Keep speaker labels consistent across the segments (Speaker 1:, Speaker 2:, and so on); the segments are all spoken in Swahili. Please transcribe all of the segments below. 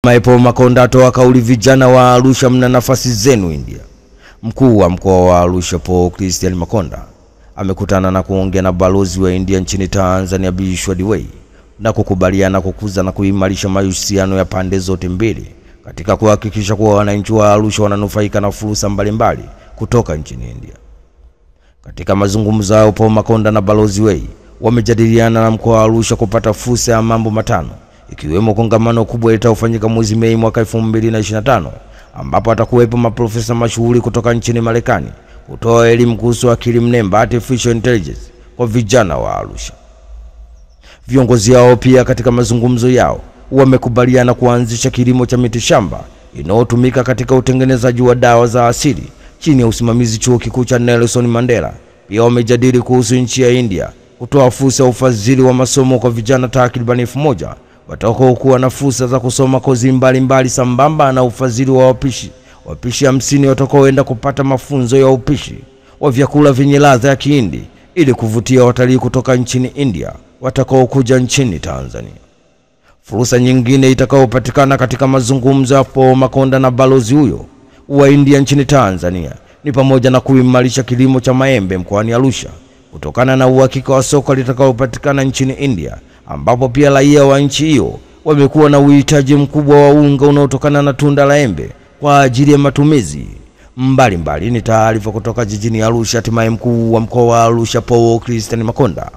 Speaker 1: Paul Makonda atoa kauli vijana wa Arusha mna nafasi zenu India. Mkuu wa mkoa wa Arusha Paul Christian Makonda amekutana na kuongea na balozi wa India nchini Tanzania Bishwa Diwai na kukubaliana kukuza na kuimarisha mahusiano ya pande zote mbili katika kuhakikisha kuwa wananchi wa Arusha wananufaika na fursa mbalimbali kutoka nchini India. Katika mazungumzo yao, Paul Makonda na balozi Wei wamejadiliana na mkoa wa Arusha kupata fursa ya mambo matano, ikiwemo kongamano kubwa litakaofanyika mwezi Mei mwaka 2025 ambapo atakuwepo maprofesa mashuhuri kutoka nchini Marekani kutoa elimu kuhusu akili mnemba artificial intelligence kwa vijana wa Arusha. Viongozi hao pia katika mazungumzo yao wamekubaliana kuanzisha kilimo cha mitishamba inayotumika katika utengenezaji wa dawa za asili chini ya usimamizi chuo kikuu cha Nelson Mandela. Pia wamejadili kuhusu nchi ya India kutoa fursa ya ufadhili wa masomo kwa vijana takriban 1000 watakaokuwa na fursa za kusoma kozi mbalimbali sambamba na ufadhili wa wapishi 50 watakaoenda kupata mafunzo ya upishi wa vyakula vyenye ladha ya Kihindi ili kuvutia watalii kutoka nchini India watakaokuja nchini Tanzania. Fursa nyingine itakayopatikana katika mazungumzo ya Paul Makonda na balozi huyo wa India nchini Tanzania ni pamoja na kuimarisha kilimo cha maembe mkoani Arusha kutokana na uhakika wa soko litakayopatikana nchini India, ambapo pia raia wa nchi hiyo wamekuwa na uhitaji mkubwa wa unga unaotokana na tunda la embe kwa ajili ya matumizi mbalimbali. Ni taarifa kutoka jijini Arusha. Hatimaye mkuu wa mkoa wa Arusha Paul Christian Makonda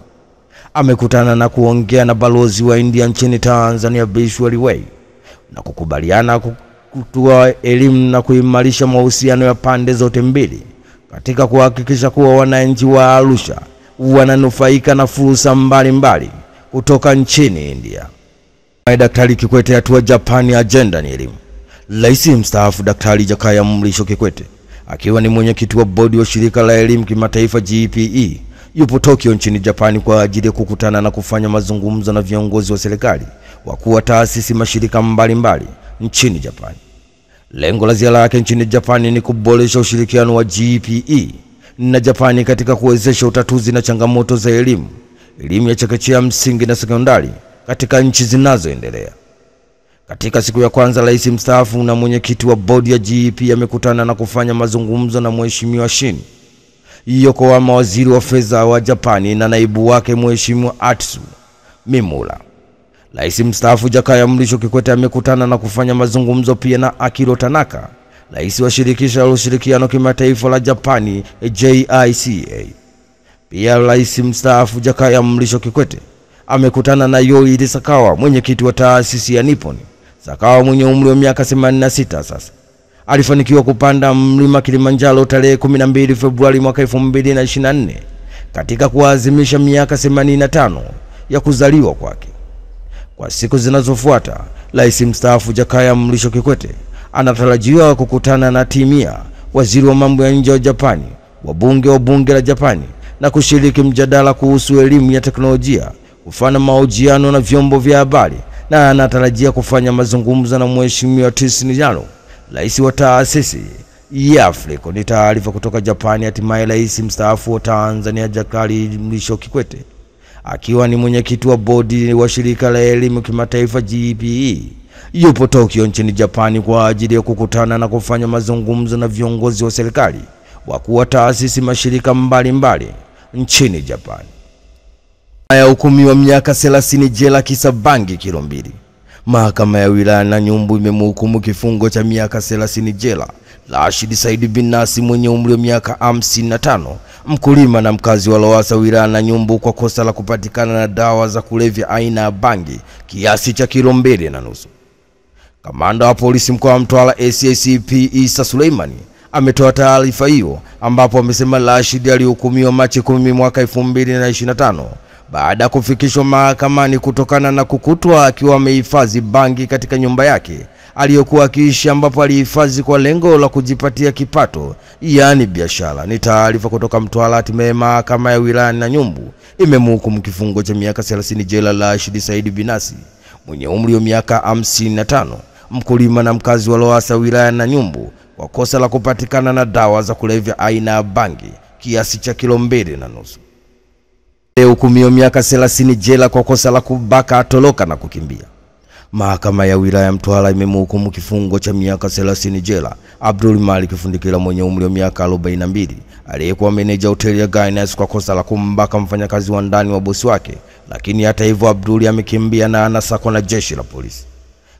Speaker 1: amekutana na kuongea na balozi wa India nchini Tanzania Bishwa Diwai na kukubaliana kutoa elimu na kuimarisha mahusiano ya pande zote mbili katika kuhakikisha kuwa wananchi wa Arusha wananufaika na fursa mbalimbali kutoka nchini India. Daktari Kikwete atua Japani, agenda ni elimu. Rais mstaafu Daktari Jakaya Mrisho Kikwete akiwa ni mwenyekiti wa bodi wa shirika la elimu kimataifa GPE yupo Tokyo nchini Japani kwa ajili ya kukutana na kufanya mazungumzo na viongozi wa serikali, wakuu wa taasisi, mashirika mbalimbali nchini Japani. Lengo la ziara yake nchini Japani ni kuboresha ushirikiano wa GPE na Japani katika kuwezesha utatuzi na changamoto za elimu ya chekechea, msingi na sekondari katika nchi zinazoendelea. Katika siku ya kwanza, rais mstaafu na mwenyekiti wa bodi ya GPE amekutana na kufanya mazungumzo na Mheshimiwa Shin Yokoyama, waziri wa fedha wa Japani, na naibu wake Mheshimiwa Atsu Mimura. Rais mstaafu Jakaya Mrisho Kikwete amekutana na kufanya mazungumzo pia na Akiro Tanaka, rais wa shirikisho la ushirikiano kimataifa la Japani JICA. Pia rais mstaafu Jakaya Mrisho Kikwete amekutana na Yoichi Sakawa, mwenyekiti wa taasisi ya Nippon. Sakawa mwenye umri wa miaka 86 sasa alifanikiwa kupanda mlima Kilimanjaro tarehe 12 Februari mwaka 2024 katika kuadhimisha miaka 85 ya kuzaliwa kwake. Kwa siku zinazofuata, rais mstaafu Jakaya Mrisho Kikwete anatarajiwa kukutana na Timia, waziri wa mambo ya nje wa Japani, wabunge wa bunge la Japani, na kushiriki mjadala kuhusu elimu ya teknolojia, kufanya mahojiano na vyombo vya habari, na anatarajia kufanya mazungumzo na Mheshimiwa Tsunichiro, rais wa taasisi ya Afrika. Ni taarifa kutoka Japani. Hatimaye rais mstaafu wa Tanzania Jakaya Mrisho Kikwete akiwa ni mwenyekiti wa bodi wa shirika la elimu kimataifa GPE yupo Tokyo nchini Japani kwa ajili ya kukutana na kufanya mazungumzo na viongozi wa serikali, wakuu wa taasisi, mashirika mbalimbali nchini Japani. Ya hukumu wa miaka 30 jela kisa bangi kilo 2. Mahakama ya wilaya Nanyumbu imemhukumu kifungo cha miaka 30 jela Rashid Said Binasi mwenye umri wa miaka 55, mkulima na mkazi wa Lowassa wilaya Nanyumbu, kwa kosa la kupatikana na dawa za kulevya aina ya bangi kiasi cha kilo 2.5. Kamanda wa polisi mkoa wa Mtwara SACP Isa Suleimani ametoa taarifa hiyo, ambapo amesema Rashid alihukumiwa Machi 10 mwaka 2025 baada ya kufikishwa mahakamani kutokana na kukutwa akiwa amehifadhi bangi katika nyumba yake aliyokuwa akiishi, ambapo alihifadhi kwa lengo la kujipatia kipato, yani biashara. Ni taarifa kutoka Mtwara. Hatimaye mahakama ya wilaya Nanyumbu imemhukumu kifungo cha miaka 30 jela Rashid Said Binasi mwenye umri wa miaka 55, mkulima na mkazi wa Lowassa wilaya Nanyumbu, kwa kosa la kupatikana na dawa za kulevya aina ya bangi kiasi cha kilo 2.5. Hukumu miaka 30 jela kwa kosa la kubaka, atoroka na kukimbia. Mahakama ya wilaya Mtwara imemhukumu kifungo cha miaka 30 jela Abdul Malik Fundikira mwenye umri wa miaka 42 aliyekuwa meneja hoteli ya Gaines kwa kosa la kumbaka mfanyakazi wa ndani wa bosi wake, lakini hata hivyo Abdul amekimbia na anasakwa na jeshi la polisi.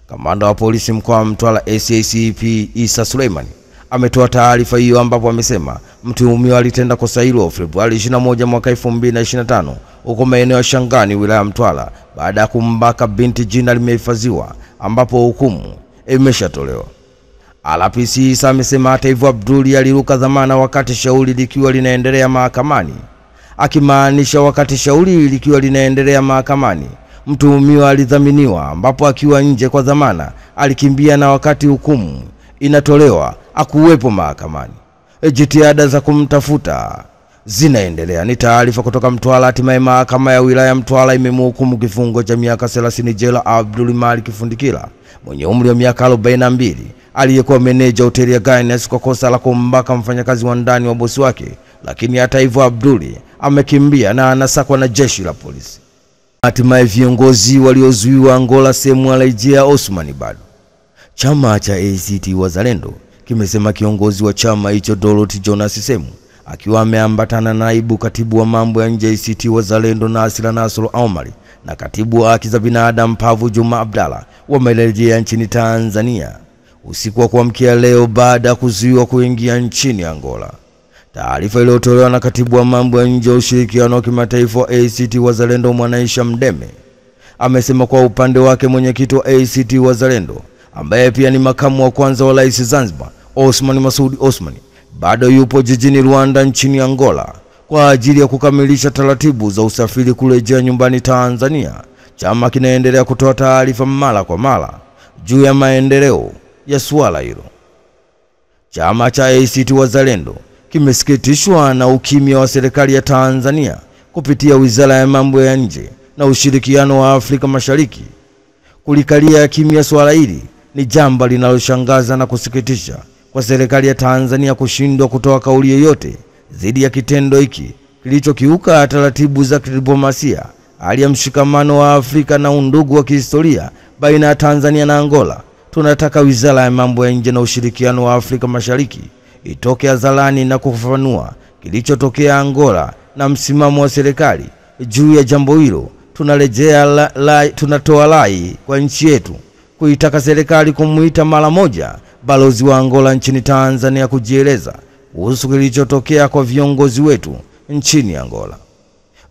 Speaker 1: Kamanda wa polisi mkoa wa Mtwara SACP Isa Suleiman ametoa taarifa hiyo ambapo amesema mtuhumiwa alitenda kosa hilo Februari 21 mwaka 2025 huko maeneo ya Shangani wilaya Mtwara baada ya kumbaka binti jina limehifadhiwa ambapo hukumu imeshatolewa. RPC Isa amesema hata hivyo Abdul aliruka dhamana wakati shauri likiwa linaendelea mahakamani, akimaanisha wakati shauri likiwa linaendelea mahakamani mtuhumiwa alidhaminiwa ambapo akiwa nje kwa dhamana alikimbia na wakati hukumu inatolewa akuwepo mahakamani. Jitihada za kumtafuta zinaendelea. Ni taarifa kutoka Mtwara. Hatimaye mahakama ya wilaya Mtwara imemhukumu kifungo cha miaka 30 jela Abdul Malik Fundikira mwenye umri wa miaka 42 aliyekuwa meneja hoteli ya Gaines kwa kosa la kumbaka mfanyakazi wa ndani wa bosi wake, lakini hata hivyo Abdul amekimbia na anasakwa na jeshi la polisi. Hatimaye viongozi waliozuiwa Angola sehemu alirejea Osman bado. Chama cha ACT Wazalendo kimesema kiongozi wa chama hicho Dorothy Jonas Semu akiwa ameambatana na naibu katibu wa mambo ya nje ACT Wazalendo Nasir Omar na katibu wa haki za binadamu Pavu Juma Abdalla wamerejea nchini Tanzania usiku wa kuamkia leo baada ya kuzuiwa kuingia nchini Angola. Taarifa iliyotolewa na katibu wa mambo ya nje ushirikiano wa kimataifa wa ACT Wazalendo Mwanaisha Mdeme amesema kwa upande wake mwenyekiti wa ACT Wazalendo ambaye pia ni makamu wa kwanza wa rais Zanzibar Osman Masoud Osman bado yupo jijini Rwanda nchini Angola kwa ajili ya kukamilisha taratibu za usafiri kurejea nyumbani Tanzania. Chama kinaendelea kutoa taarifa mara kwa mara juu ya maendeleo ya suala hilo. Chama cha ACT Wazalendo kimesikitishwa na ukimya wa serikali ya Tanzania kupitia Wizara ya Mambo ya Nje na Ushirikiano wa Afrika Mashariki. Kulikalia kimya swala hili ni jambo linaloshangaza na kusikitisha kwa serikali ya Tanzania kushindwa kutoa kauli yoyote dhidi ya kitendo hiki kilichokiuka taratibu za kidiplomasia, hali ya mshikamano wa Afrika na undugu wa kihistoria baina ya Tanzania na Angola. Tunataka Wizara ya Mambo ya Nje na Ushirikiano wa Afrika Mashariki itoke hadharani na kufafanua kilichotokea Angola na msimamo wa serikali juu ya jambo hilo. Tunatoa rai kwa nchi yetu kuitaka serikali kumuita mara moja balozi wa Angola nchini Tanzania kujieleza kuhusu kilichotokea kwa viongozi wetu nchini Angola.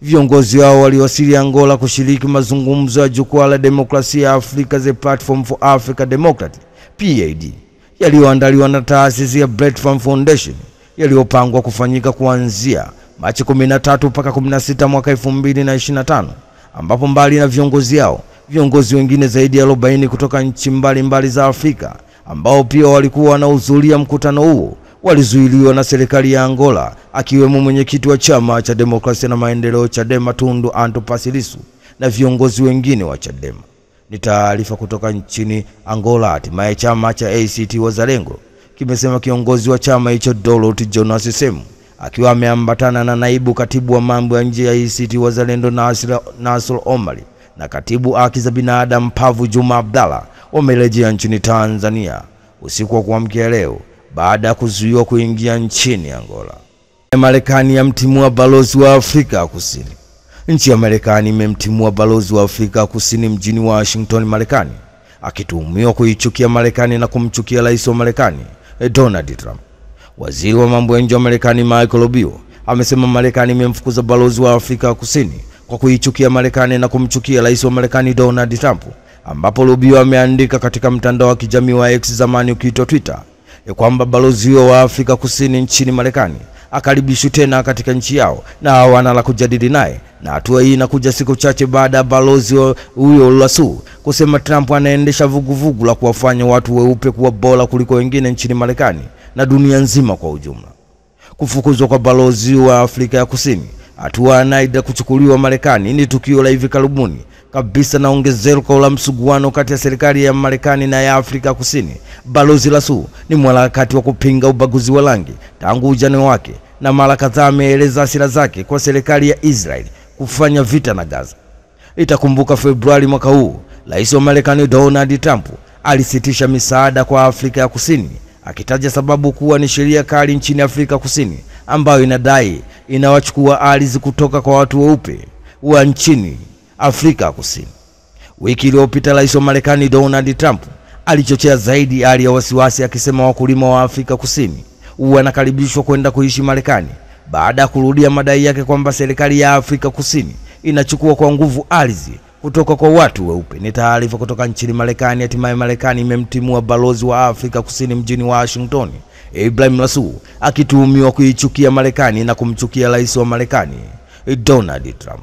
Speaker 1: Viongozi hao waliwasili Angola kushiriki mazungumzo ya Jukwaa la Demokrasia ya Afrika, The Platform for Africa Democracy PAD, yaliyoandaliwa na taasisi ya Platform Foundation, yaliyopangwa kufanyika kuanzia Machi 13 mpaka 16 mwaka 2025, ambapo mbali na viongozi hao, viongozi wengine zaidi ya 40 kutoka nchi mbalimbali za Afrika ambao pia walikuwa wanahudhuria mkutano huo walizuiliwa na serikali ya Angola, akiwemo mwenyekiti wa Chama cha Demokrasia na Maendeleo Chadema Tundu Antipas Lissu na viongozi wengine wa Chadema. Ni taarifa kutoka nchini Angola. Hatimaye chama cha ACT Wazalendo kimesema kiongozi wa chama hicho Dorothy Jonas Semu akiwa ameambatana na naibu katibu wa mambo ya nje ya ACT Wazalendo Nasir Omar na katibu haki za binadamu Pavu Juma Abdalla wamerejea nchini Tanzania usiku wa kuamkia leo baada ya kuzuiwa kuingia nchini Angola. Marekani yamtimua balozi wa Afrika Kusini. Nchi ya Marekani imemtimua balozi wa Afrika Kusini mjini Washington, Marekani, akituhumiwa kuichukia Marekani na kumchukia rais wa Marekani Donald Trump. Waziri wa mambo ya nje wa Marekani Michael Rubio amesema Marekani imemfukuza balozi wa Afrika Kusini kwa kuichukia Marekani na kumchukia rais wa Marekani Donald Trump, ambapo Rubio ameandika katika mtandao wa kijamii wa X, zamani ukiitwa Twitter, kwamba balozi wa Afrika Kusini nchini Marekani akaribishwe tena katika nchi yao na hawana la kujadili naye. Na hatua hii inakuja siku chache baada ya balozi huyo Lasu kusema Trump anaendesha vuguvugu la kuwafanya watu weupe kuwa bora kuliko wengine nchini Marekani na dunia nzima kwa ujumla. Kufukuzwa kwa balozi wa Afrika ya Kusini, hatua inaida kuchukuliwa Marekani, ni tukio la hivi karibuni kabisa na ongezeko la msuguano kati ya serikali ya Marekani na ya Afrika Kusini. Balozi Lasu ni mwanaharakati wa kupinga ubaguzi wa rangi tangu ujana wake, na mara kadhaa ameeleza hasira zake kwa serikali ya Israel kufanya vita na Gaza. Itakumbuka Februari mwaka huu, Rais wa Marekani Donald Trump alisitisha misaada kwa Afrika ya Kusini, akitaja sababu kuwa ni sheria kali nchini Afrika Kusini ambayo inadai inawachukua ardhi kutoka kwa watu weupe wa nchini Afrika Kusini. Wiki iliyopita Rais wa Marekani Donald Trump alichochea zaidi hali ya wasiwasi, akisema wakulima wa Afrika Kusini wanakaribishwa kwenda kuishi Marekani baada ya kurudia madai yake kwamba serikali ya Afrika Kusini inachukua kwa nguvu ardhi kutoka kwa watu weupe. Ni taarifa kutoka nchini Marekani. Hatimaye Marekani imemtimua balozi wa Afrika Kusini mjini Washington, Ibrahim Rasool, akituhumiwa kuichukia Marekani na kumchukia rais wa Marekani Donald Trump.